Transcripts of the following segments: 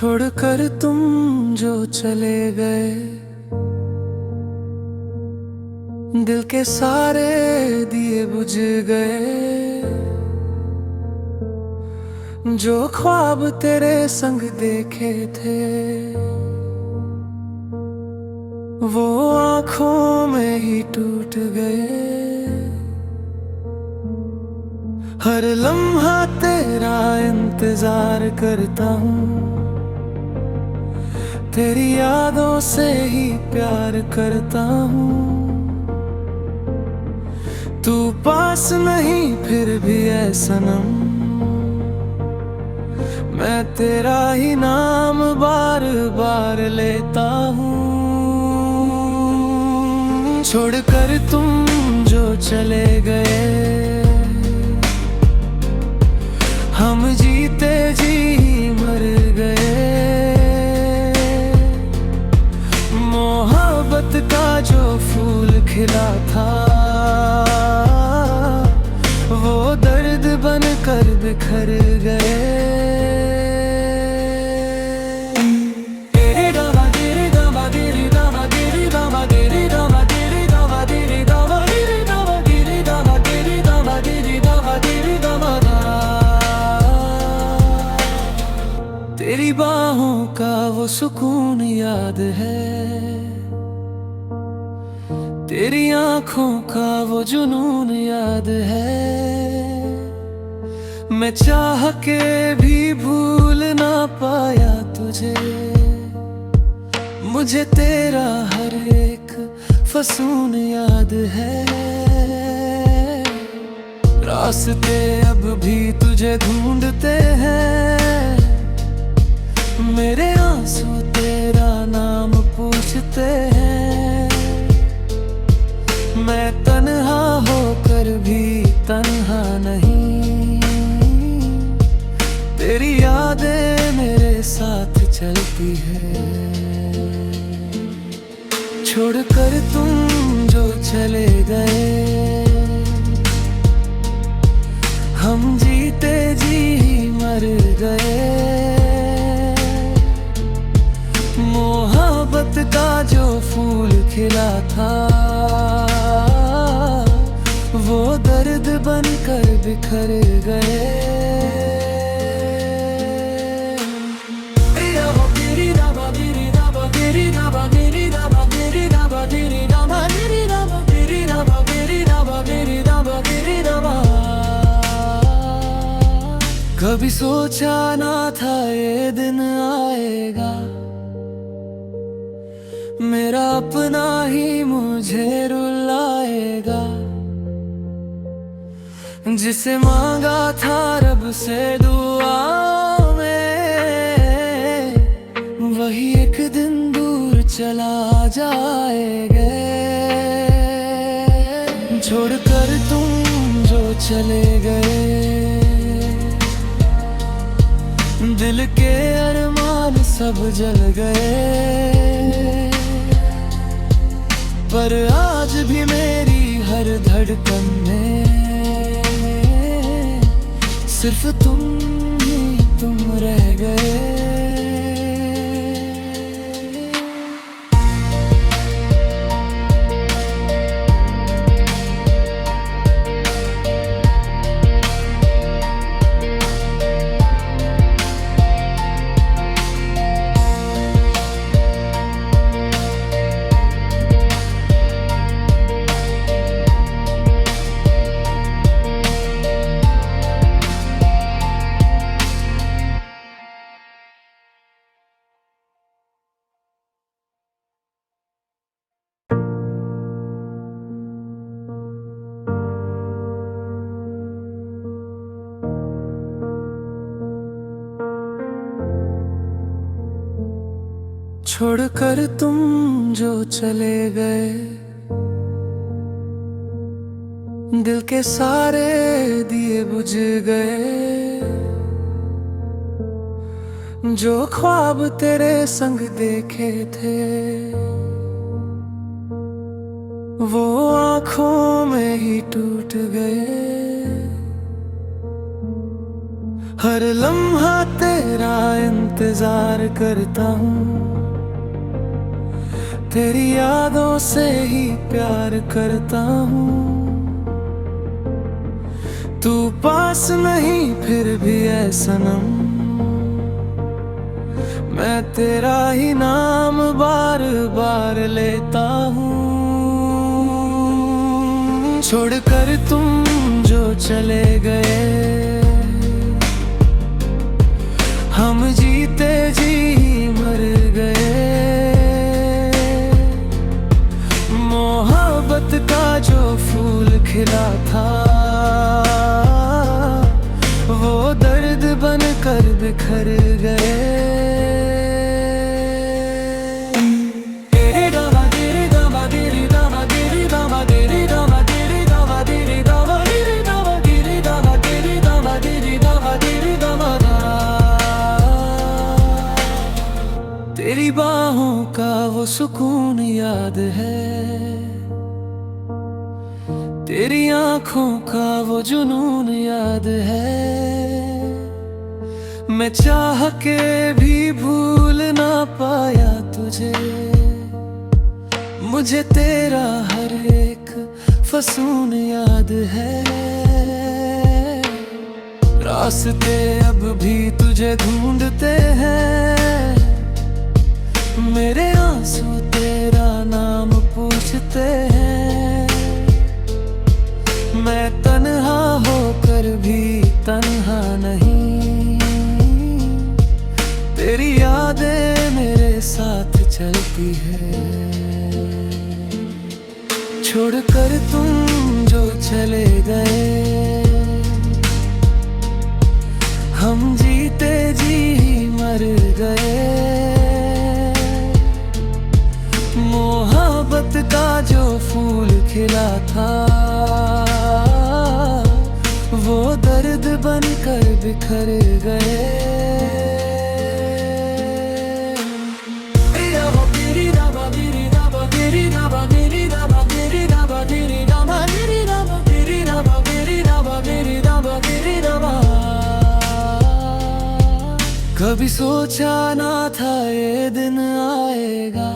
छोड़कर तुम जो चले गए, दिल के सारे दिए बुझ गए। जो ख्वाब तेरे संग देखे थे, वो आंखों में ही टूट गए। हर लम्हा तेरा इंतजार करता हूँ, तेरी यादों से ही प्यार करता हूँ। तू पास नहीं फिर भी है सनम, मैं तेरा ही नाम बार बार लेता हूँ। छोड़कर तुम जो चले गए, हम जीते जी मर गए। मोहब्बत का जो फूल खिला था, वो दर्द बनकर बिखर गए। तेरी बाहों का वो सुकून याद है, तेरी आंखों का वो जुनून याद है। मैं चाह के भी भूल ना पाया तुझे, मुझे तेरा हर एक फसून याद है। रास्ते अब भी तुझे ढूंढते हैं, मेरे आंसू तेरा नाम पूछते हैं। मैं तन्हा होकर भी तन्हा नहीं, तेरी यादें मेरे साथ चलती है। छोड़कर तुम जो चले गए, हम जीते जी मर गए। मोहब्बत का जो फूल खिला था, वो दर्द बनकर बिखर गए। कभी सोचा ना था ये दिन आएगा, मेरा अपना ही मुझे रुलाएगा। जिसे मांगा था रब से दुआ में, वही एक दिन दूर चला जाएगा। छोड़कर तुम जो चले गए, दिल के अरमान सब जल गए। पर आज भी मेरी हर धड़कन में सिर्फ तुम ही तुम रह गए। छोड़कर तुम जो चले गए, दिल के सारे दिए बुझ गए। जो ख्वाब तेरे संग देखे थे, वो आंखों में ही टूट गए। हर लम्हा तेरा इंतजार करता हूँ, तेरी यादों से ही प्यार करता हूँ। तू पास नहीं फिर भी है सनम, मैं तेरा ही नाम बार बार लेता हूँ। छोड़कर तुम जो चले गए, हम जीते जी मर गए। मोहब्बत का जो फूल खिला था, वो दर्द बनकर बिखर गए। तेरी बाहों का वो सुकून याद है, तेरी आंखों का वो जुनून याद है। मैं चाह के भी भूल ना पाया तुझे, मुझे तेरा हर एक फसून याद है। रास्ते अब भी तुझे ढूंढते हैं, मेरे आंसू तेरा नाम पूछते हैं। मैं तन्हा होकर भी तन्हा नहीं, तेरी यादें मेरे साथ चलती है। छोड़कर तुम जो चले गए, हम जीते जी मर गए। मोहब्बत का जो फूल खिला था, वो दर्द बनकर बिखर गए। कभी सोचा ना था ये दिन आएगा,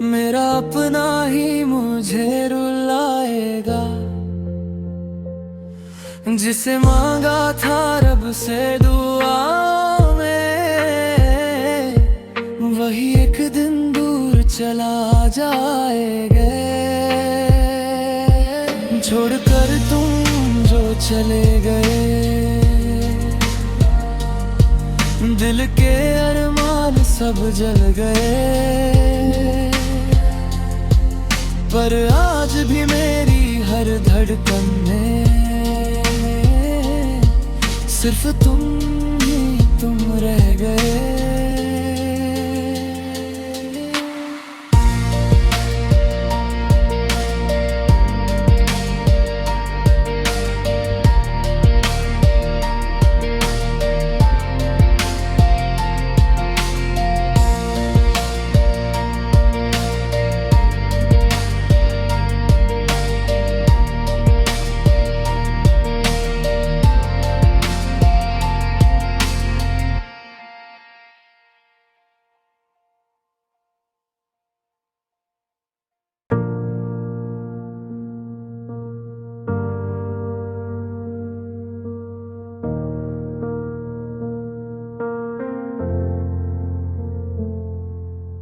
मेरा अपना ही मुझे रुलाएगा। जिसे मांगा था रब से दुआ में, वही एक दिन दूर चला जाएगा। छोड़कर तुम जो चले गए, दिल के अरमान सब जल गए। पर आज भी मेरी हर धड़कन में सिर्फ तुम ही तुम रह गए।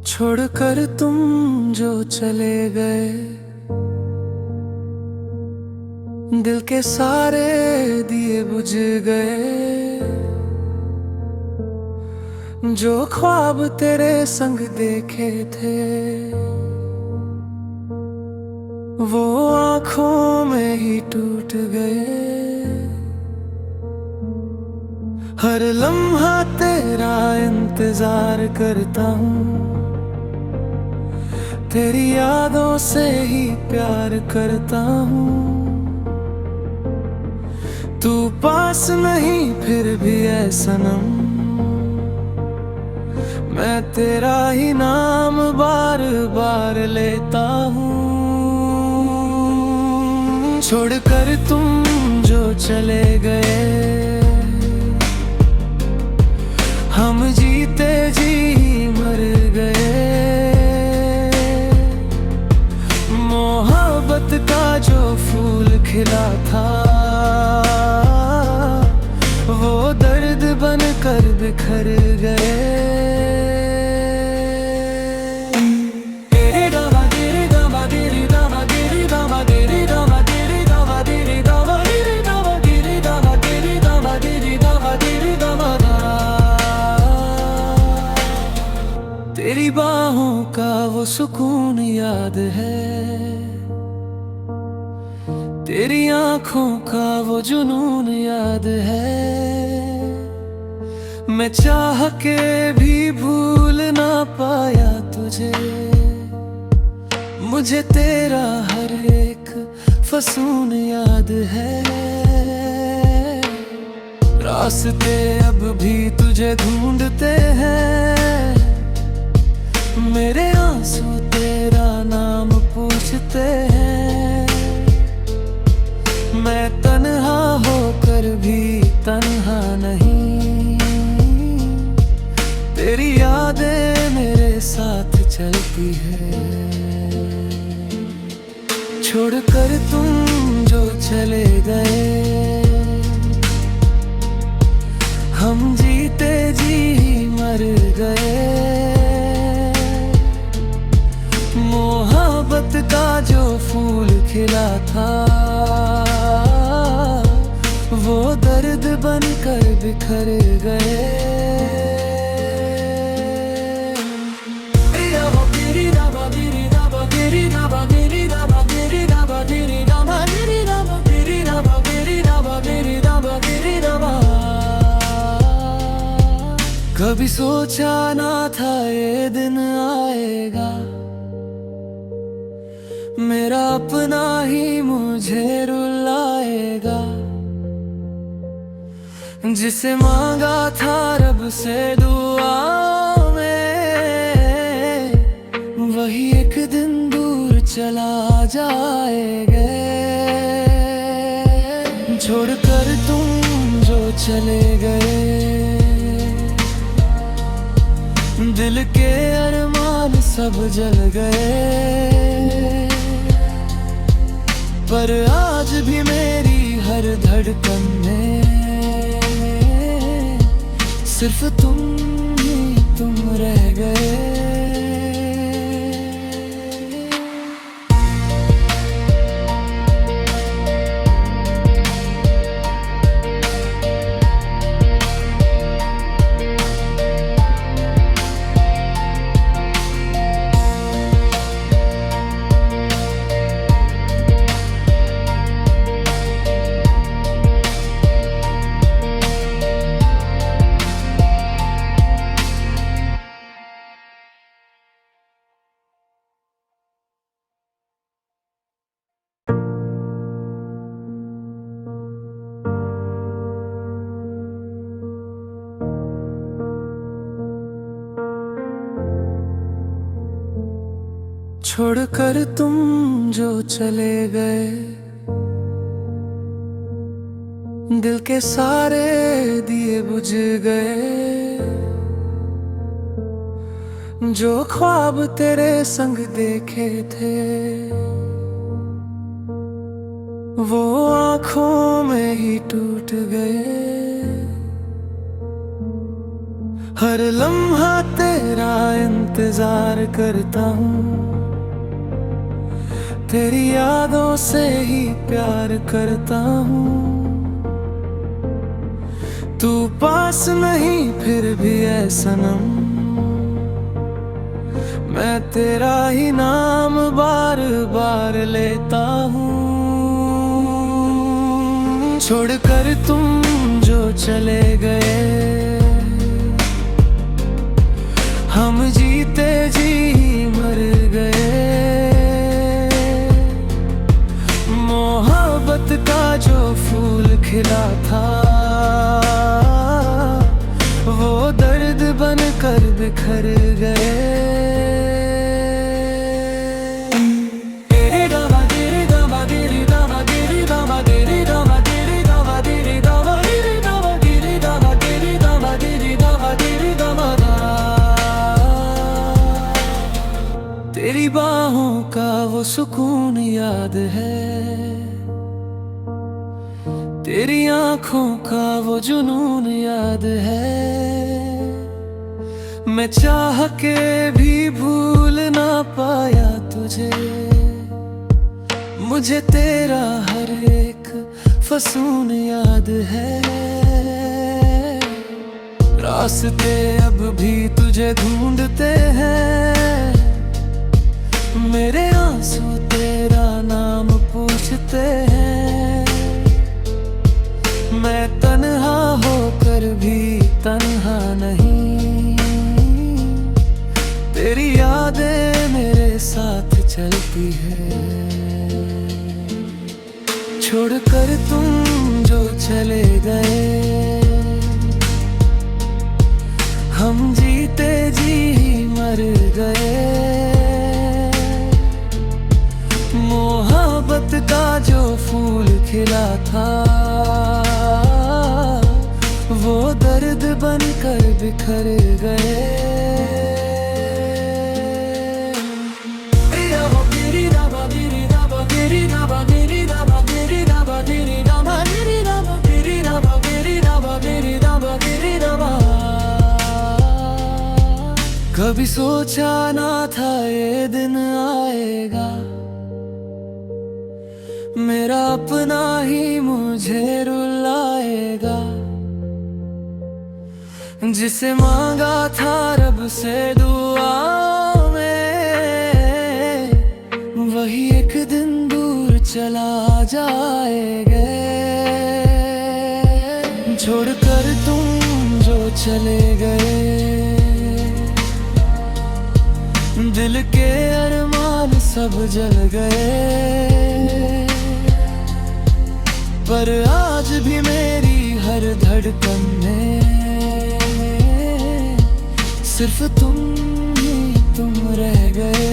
छोड़कर तुम जो चले गए, दिल के सारे दिए बुझ गए। जो ख्वाब तेरे संग देखे थे, वो आंखों में ही टूट गए। हर लम्हा तेरा इंतजार करता हूँ, तेरी यादों से ही प्यार करता हूँ। तू पास नहीं फिर भी है सनम, मैं तेरा ही नाम बार बार लेता हूँ। छोड़कर तुम जो चले गए। हम जीते जी मर गए। मोहब्बत का जो फूल खिला था वो दर्द बनकर बिखर गए। तेरी बाहों का वो सुकून याद है, तेरी आँखों का वो जुनून याद है। मैं चाह के भी भूल ना पाया तुझे, मुझे तेरा हर एक फसून याद है। रास्ते अब भी तुझे ढूंढते हैं, मेरे आंसू तेरा नाम पूछते हैं। मैं तन्हा होकर भी तन्हा नहीं, तेरी यादें मेरे साथ चलती है। छोड़कर तुम जो चले गए, हम जीते जी मर गए। मोहब्बत का जो फूल खिला था वो दर्द बनकर बिखर गए। कभी सोचा ना था ये दिन आएगा, मेरा अपना ही मुझे रुलाएगा। जिसे मांगा था रब से दुआ में, वही एक दिन दूर चला जाएगा। छोड़कर तुम जो चले गए, दिल के अरमान सब जल गए। पर आज भी मेरी हर धड़कन में सिर्फ तुम ही तुम रह गए। छोड़कर तुम जो चले गए, दिल के सारे दिए बुझ गए। जो ख्वाब तेरे संग देखे थे वो आँखों में ही टूट गए। हर लम्हा तेरा इंतजार करता हूँ, तेरी यादों से ही प्यार करता हूँ। तू पास नहीं फिर भी है सनम, मैं तेरा ही नाम बार बार लेता हूँ। छोड़कर तुम जो चले गए, हम जीते जी मर गए। मोहब्बत का जो फूल खिला था वो दर्द बनकर बिखर गए। तेरे दावा तेरे दावा तेरे दावा तेरे दावा तेरे दावा तेरे दावा तेरी बाहों का वो सुकून याद है, तेरी आंखों का वो जुनून याद है। मैं चाह के भी भूल ना पाया तुझे, मुझे तेरा हर एक फसून याद है। रास्ते अब भी तुझे ढूंढते हैं, मेरे आंसू तेरा नाम पूछते हैं। मैं तन्हा होकर भी तन्हा नहीं, तेरी यादें मेरे साथ चलती है। छोड़कर तुम जो चले गए, हम जीते जी ही मर गए। मोहब्बत का जो फूल खिला था, वो दर्द बनकर बिखर गए। कभी सोचा ना था ये दिन आएगा, मेरा अपना ही मुझे रुलाएगा। जिसे मांगा था रब से दुआ में, वही एक दिन दूर चला जाएगा। छोड़कर तुम जो चले गए, दिल के अरमान सब जल गए। पर आज भी मेरी हर धड़कन में सिर्फ तुम ही तुम रह गए।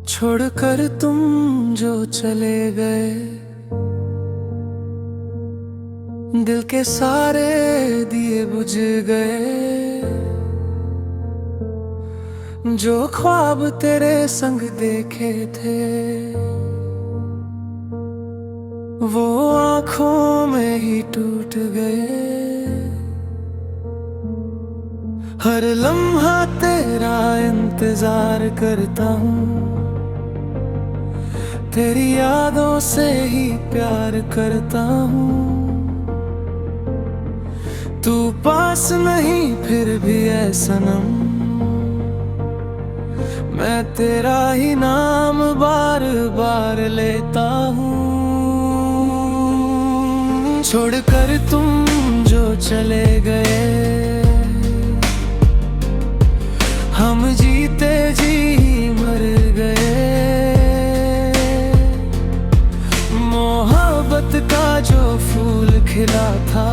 छोड़कर तुम जो चले गए, दिल के सारे दिए बुझ गए। जो ख्वाब तेरे संग देखे थे, वो आंखों में ही टूट गए। हर लम्हा तेरा इंतजार करता हूँ, तेरी यादों से ही प्यार करता हूँ। तू पास नहीं फिर भी है सनम, मैं तेरा ही नाम बार बार लेता हूँ। छोड़कर तुम जो चले गए, हम जीते जी ही मर गए। मोहब्बत का जो फूल खिला था,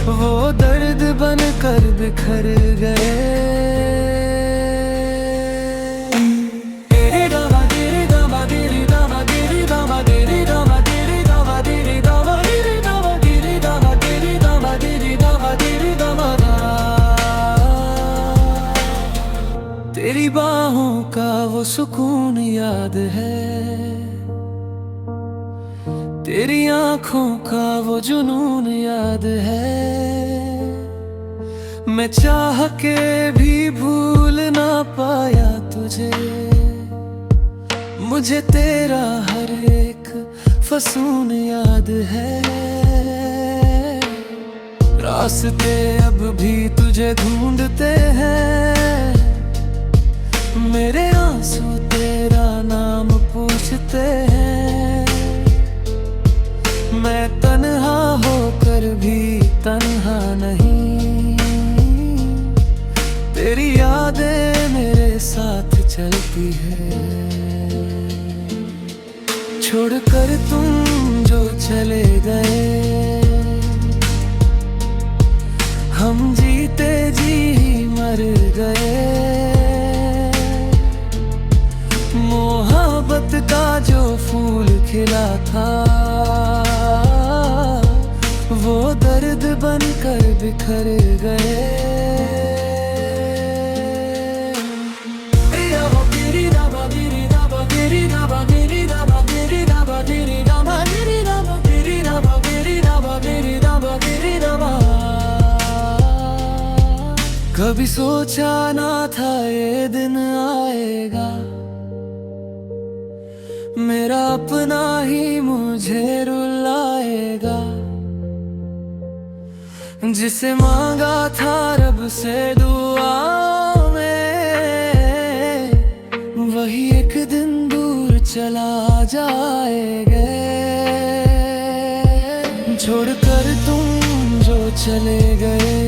वो दर्द बनकर बिखर गए। तेरी बाहों का वो सुकून याद है, तेरी आंखों का वो जुनून याद है। मैं चाह के भी भूल ना पाया तुझे, मुझे तेरा हर एक फसून याद है। रास्ते अब भी तुझे ढूंढते हैं, मेरे आंसू तेरा नाम पूछते हैं। मैं तन्हा होकर भी तन्हा नहीं, तेरी यादें मेरे साथ चलती है। छोड़कर तुम जो चले गए, हम जीते जी मर गए। मोहब्बत का जो फूल खिला था, वो दर्द बनकर बिखर गए। कभी सोचा ना था ये दिन आएगा, मेरा अपना ही मुझे रुलाएगा। जिसे मांगा था रब से दुआ में, वही एक दिन दूर चला जाएगा। छोड़कर तुम जो चले गए,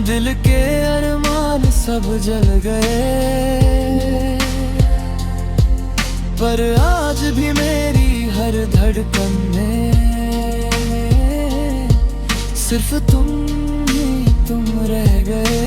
दिल के अरमान सब जल गए। पर आज भी मेरी हर धड़कन में सिर्फ तुम ही तुम रह गए।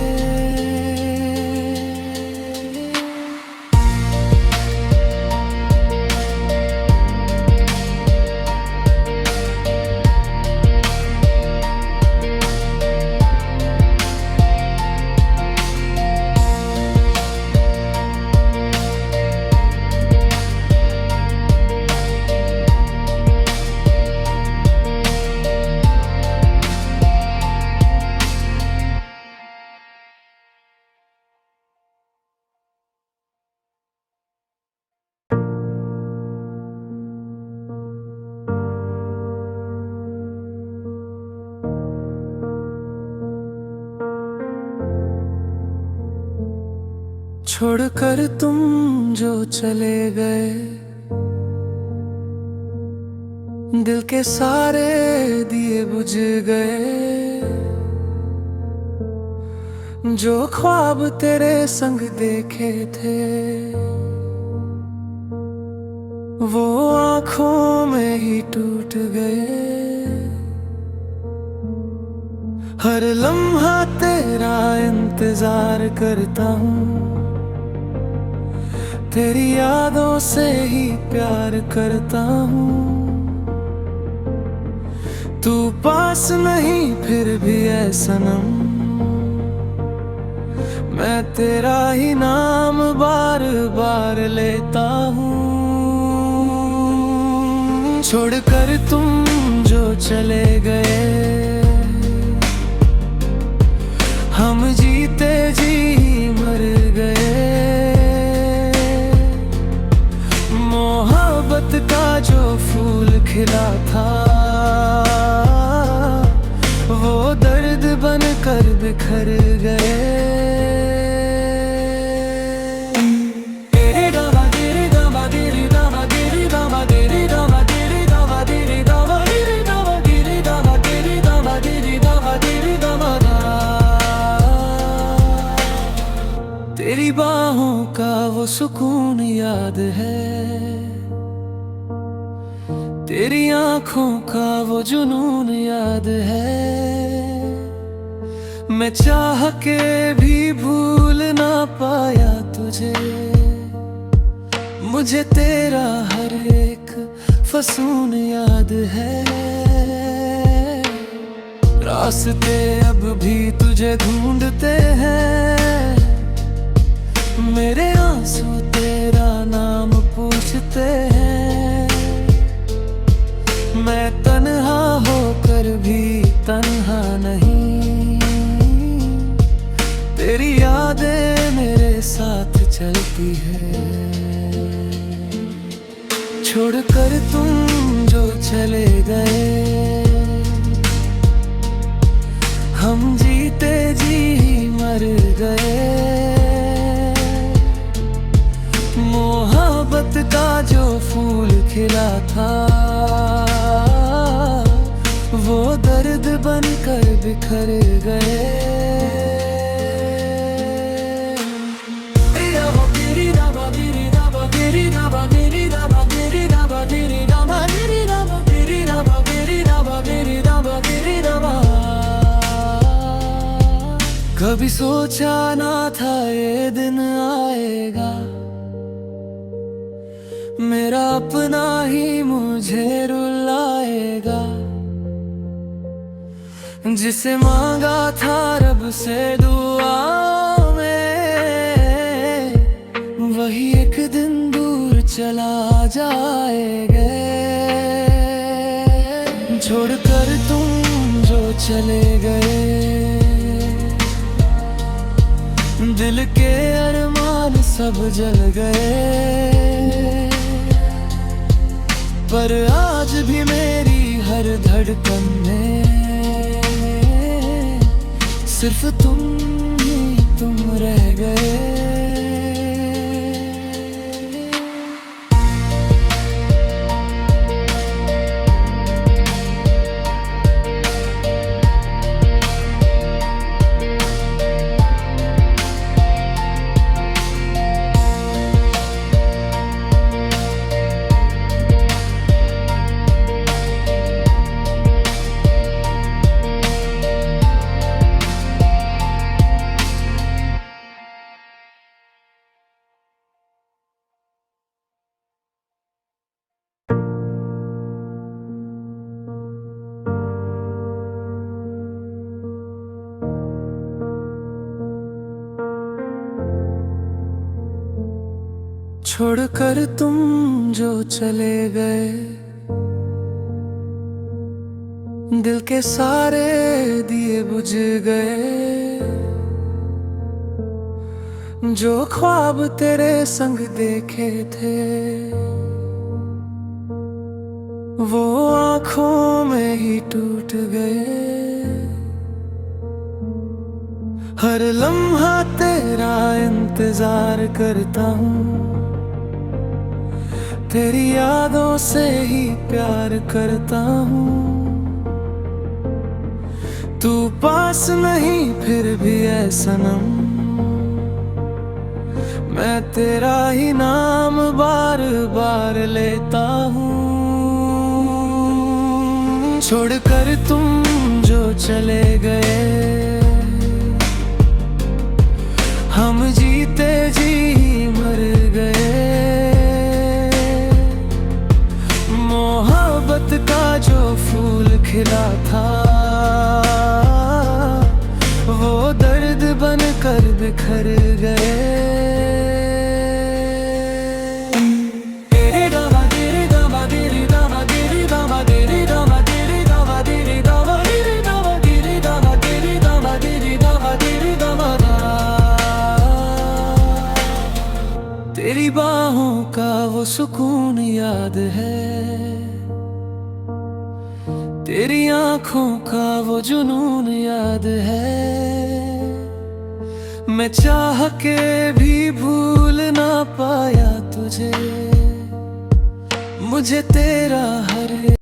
छोड़कर तुम जो चले गए, दिल के सारे दिए बुझ गए। जो ख्वाब तेरे संग देखे थे, वो आंखों में ही टूट गए। हर लम्हा तेरा इंतजार करता हूँ, तेरी यादों से ही प्यार करता हूँ। तू पास नहीं फिर भी है सनम, मैं तेरा ही नाम बार बार लेता हूँ। छोड़कर तुम जो चले गए, हम जीते जी मर गए। मोहब्बत का जो फूल खिला था, वो दर्द बनकर बिखर गए। तेरी बाहों का वो सुकून याद है, तेरी आंखों का वो जुनून याद है। मैं चाह के भी भूल ना पाया तुझे, मुझे तेरा हर एक फसून याद है। रास्ते अब भी तुझे ढूंढते हैं, मेरे आंसू तेरा नाम पूछते हैं। मैं तन्हा होकर भी तन्हा नहीं, तेरी यादें मेरे साथ चलती है। छोड़कर तुम जो चले गए, हम जीते जी मर बिखर गए। मोहब्बत का जो फूल खिला था वो दर्द बनकर बिखर गए। कभी सोचा ना था ये दिन आएगा, मेरा अपना ही मुझे रुलाएगा। जिसे मांगा था रब से दुआ में, वही एक दिन दूर चला जाएगा। छोड़कर तुम जो चले गए, दिल के अरमान सब जल गए। पर आज भी मेरी हर धड़कन में सिर्फ तुम ही तुम रह गए। छोड़कर तुम जो चले गए, दिल के सारे दिए बुझ गए। जो ख्वाब तेरे संग देखे थे वो आंखों में ही टूट गए। हर लम्हा तेरा इंतजार करता हूँ, तेरी यादों से ही प्यार करता हूँ। तू पास नहीं फिर भी है सनम, मैं तेरा ही नाम बार बार लेता हूँ। छोड़कर तुम जो चले गए, हम जीते जी मर गए। मोहब्बत का जो फूल खिला था वो दर्द बनकर बिखर गए। तेरी बाहों का वो सुकून याद है, तेरी आंखों का वो जुनून याद है। मैं चाह के भी भूल ना पाया तुझे, मुझे तेरा हर